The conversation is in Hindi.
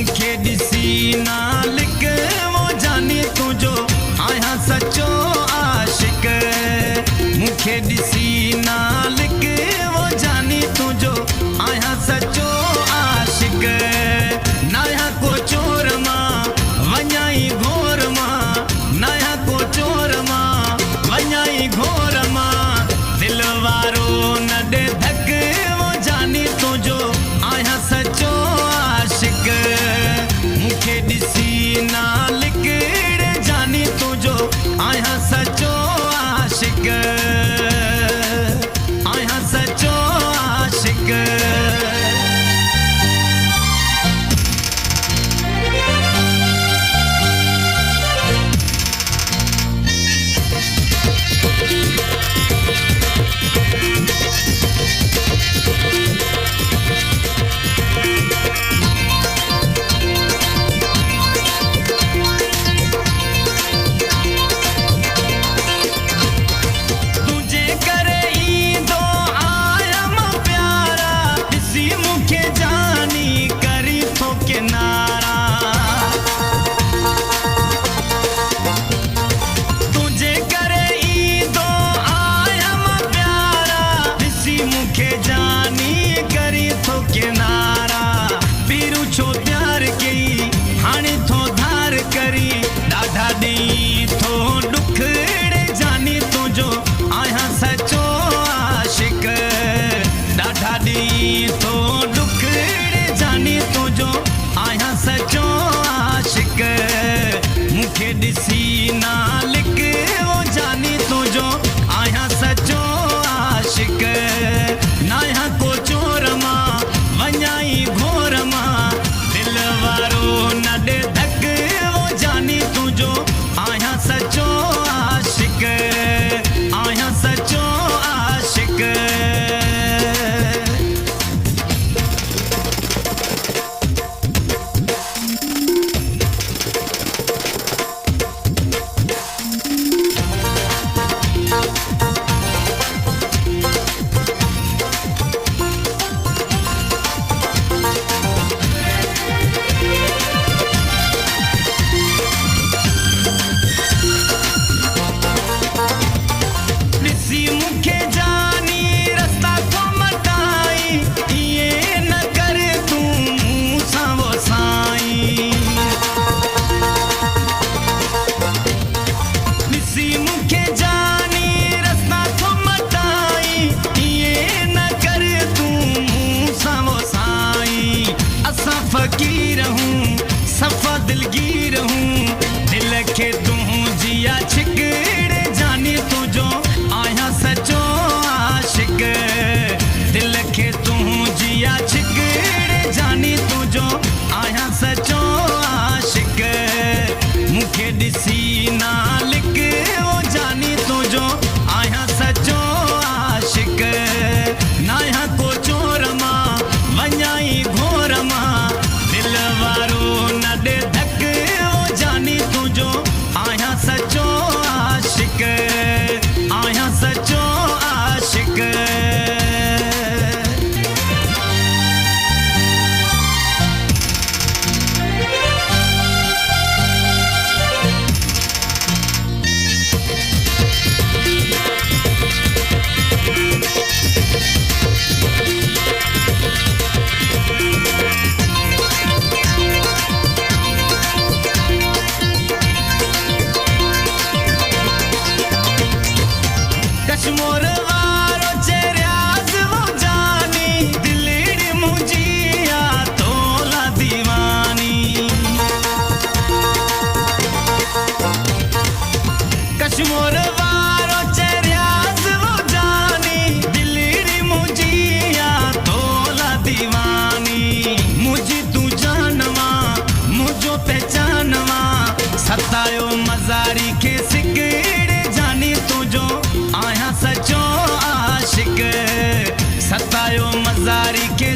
मुखे ॾिसी नालिक वो जानी तुझो आया सचो आशिक। मुखे ॾिसी नालिक वो जानी तुझो आया सचो आशिक। नया को चोर मां वञाई घोर मां, नया को चोर मां वञाई घोर मां। दिल वारो न ॾे धक वो जानी तुझो आया सचो आशिक। मुखे ॾिसी नालिक जानी तुझो आया सचो आशिक, आया सचो आशिक। मुखे ॾिसी नालिक वो जानी तुझो आया सचो आशिक। नया को चोर मां वञाई घोर मां, दिल वारो न ॾे धक वो जानी तुझो आया सचो आशिक, आया सचो आशिक। फकीर हूँ सफा दिलगीर हूँ, दिल के तू जिया छिकड़े जानी तुझो आया सचो आशिक। दिल के तू जिया छिकड़े जानी तुझो आया सचो आशिक। मुखे ॾिसी नालिक वो जानी तुझो आया सचो आशिक। नया को चोर मां वञाई घोर मां, दिल वारो न ॾे धक वो जानी तुझो आया सचो आशिक, आया सचो आशिक। कश्मीर वारो चेरियाज़ वो जानी, दिलड़ी मुझिया तोला दीवानी। कश्मीर वारो चेरियाज़ वो जानी, दिलड़ी मुझिया तोला दीवानी। मुझी तू जानवा मुझो पहचानवा, सतायो मज़ारी के सिकड़े जानी तुझो आया सचो आशिक। सतायो मज़ारी के